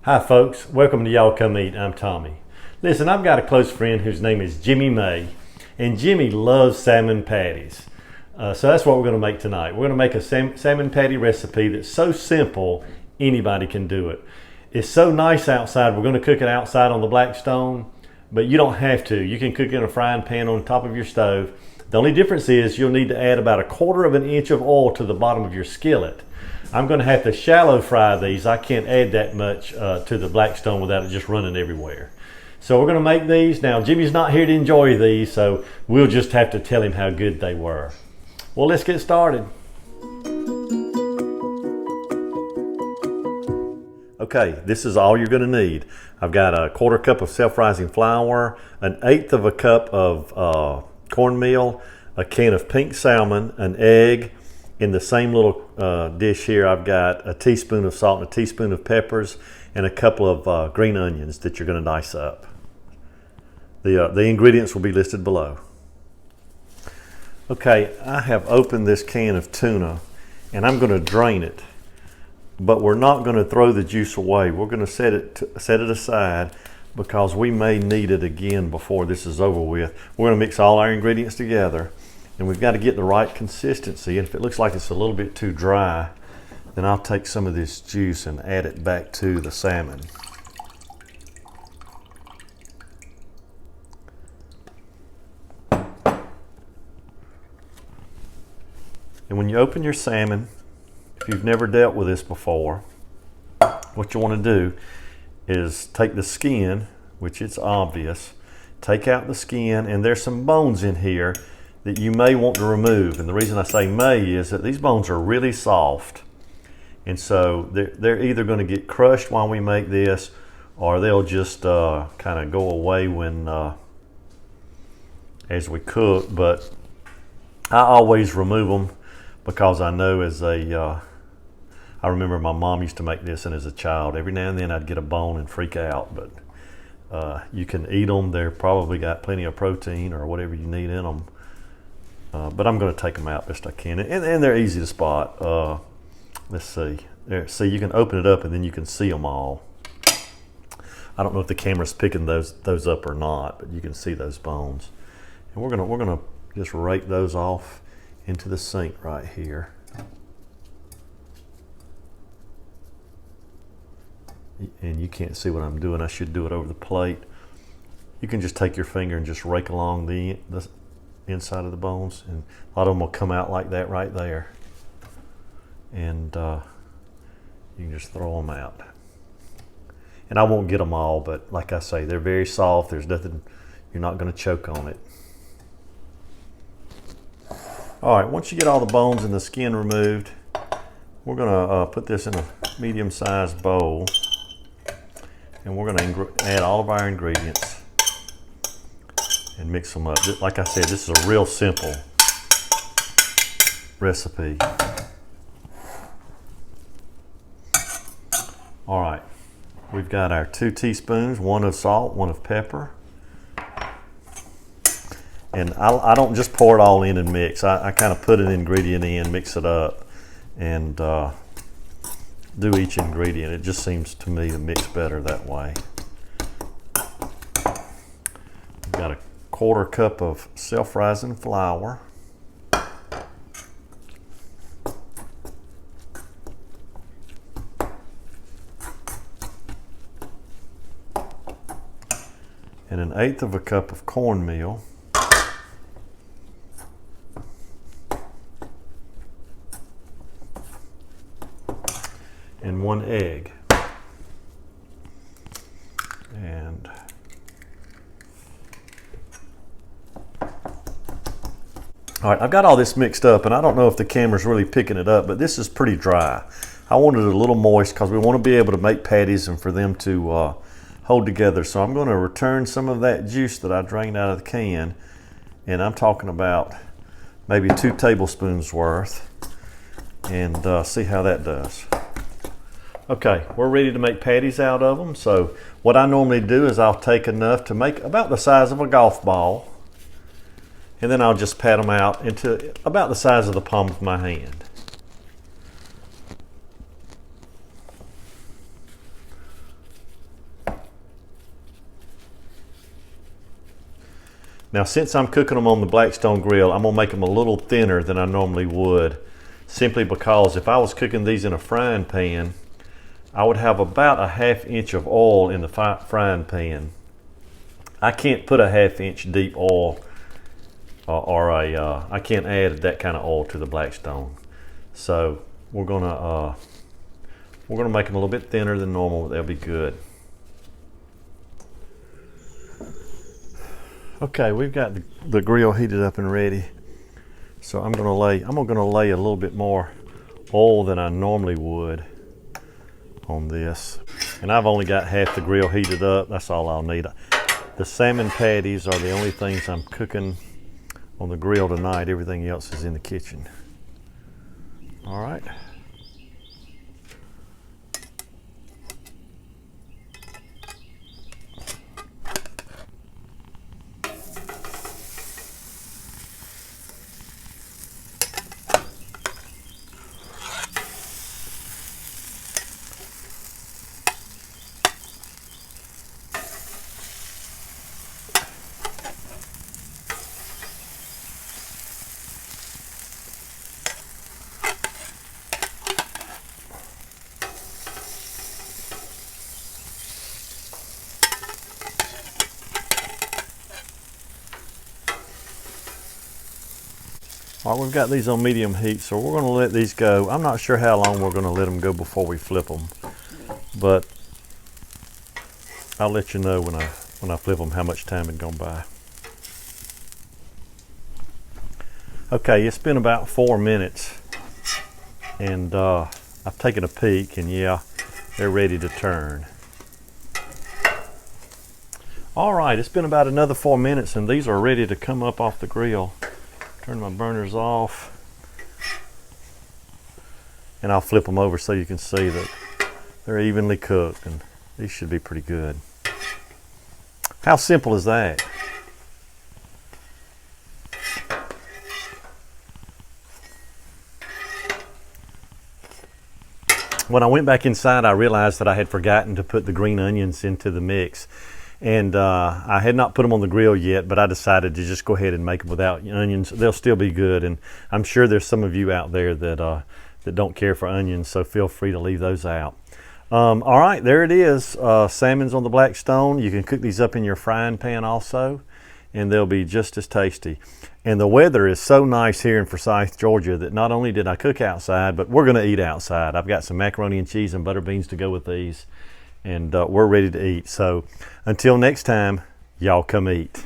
Hi folks, welcome to Y'all Come Eat. I'm Tommy. Listen, I've got a close friend whose name is Jimmy May, and Jimmy loves salmon patties. So that's what we're going to make tonight. We're going to make a salmon patty recipe that's so simple, anybody can do it. It's so nice outside, we're going to cook it outside on the Blackstone, but you don't have to. You can cook it in a frying pan on top of your stove. The only difference is you'll need to add about 1/4 of an inch of oil to the bottom of your skillet. I'm going to have to shallow fry these. I can't add that much to the Blackstone without it just running everywhere. So we're going to make these. Now Jimmy's not here to enjoy these, so we'll just have to tell him how good they were. Well, let's get started. Okay, this is all you're going to need. I've got a 1/4 cup of self-rising flour, 1/8 of a cup of cornmeal, a can of pink salmon, an egg. In the same little dish here, I've got a teaspoon of salt and a teaspoon of peppers and a couple of green onions that you're going to dice up. The ingredients will be listed below. Okay, I have opened this can of tuna and I'm going to drain it, but we're not going to throw the juice away. We're going to set it aside because we may need it again before this is over with. We're going to mix all our ingredients together. And we've got to get the right consistency. And if it looks like it's a little bit too dry, then I'll take some of this juice and add it back to the salmon. And when you open your salmon, if you've never dealt with this before, what you want to do is take the skin, which it's obvious, take out the skin, and there's some bones in here that you may want to remove. And the reason I say may is that these bones are really soft. And so they're either going to get crushed while we make this, or they'll just kind of go away when as we cook. But I always remove them because I know I remember my mom used to make this, and as a child, every now and then I'd get a bone and freak out. But you can eat them. They're probably got plenty of protein or whatever you need in them. But I'm going to take them out best I can, and they're easy to spot. Let's see. There, see, you can open it up and then you can see them all. I don't know if the camera's picking those up or not, but you can see those bones. And we're gonna just rake those off into the sink right here. And you can't see what I'm doing. I should do it over the plate. You can just take your finger and just rake along the inside of the bones, and a lot of them will come out like that right there, and you can just throw them out. And I won't get them all, but like I say, they're very soft. There's nothing, you're not going to choke on it. All right, once you get all the bones and the skin removed, we're going to put this in a medium-sized bowl, and we're going to add all of our ingredients and mix them up. Like I said, this is a real simple recipe. All right, we've got our 2 teaspoons, 1 of salt, 1 of pepper. And I don't just pour it all in and mix. I kind of put an ingredient in, mix it up, and do each ingredient. It just seems to me to mix better that way. We've got a 1/4 cup of self-rising flour. And 1/8 of a cup of cornmeal. And 1 egg. And all right, I've got all this mixed up, and I don't know if the camera's really picking it up, but this is pretty dry. I wanted it a little moist because we want to be able to make patties and for them to hold together. So I'm going to return some of that juice that I drained out of the can, and I'm talking about maybe 2 tablespoons worth, and see how that does. Okay, we're ready to make patties out of them. So what I normally do is I'll take enough to make about the size of a golf ball, and then I'll just pat them out into about the size of the palm of my hand. Now, since I'm cooking them on the Blackstone grill, I'm gonna make them a little thinner than I normally would, simply because if I was cooking these in a frying pan, I would have about a 1/2 inch of oil in the frying pan. I can't put a 1/2 inch deep oil I can't add that kind of oil to the Blackstone. So we're gonna make them a little bit thinner than normal. They'll be good. Okay, we've got the grill heated up and ready. So I'm gonna lay a little bit more oil than I normally would on this. And I've only got half the grill heated up. That's all I'll need. The salmon patties are the only things I'm cooking on the grill tonight. Everything else is in the kitchen. All right. All right, we've got these on medium heat, so we're going to let these go. I'm not sure how long we're going to let them go before we flip them, but I'll let you know when I flip them how much time had gone by. Okay, it's been about 4 minutes, and I've taken a peek, and yeah, they're ready to turn. All right, it's been about another 4 minutes, and these are ready to come up off the grill. Turn my burners off, and I'll flip them over so you can see that they're evenly cooked, and these should be pretty good. How simple is that? When I went back inside, I realized that I had forgotten to put the green onions into the mix. And I had not put them on the grill yet, but I decided to just go ahead and make them without onions. They'll still be good, and I'm sure there's some of you out there that don't care for onions, so feel free to leave those out. All right, there it is. Salmon's on the Blackstone. You can cook these up in your frying pan also, and they'll be just as tasty. And the weather is so nice here in Forsyth, Georgia, that not only did I cook outside, but we're going to eat outside. I've got some macaroni and cheese and butter beans to go with these, and we're ready to eat. So until next time, y'all come eat.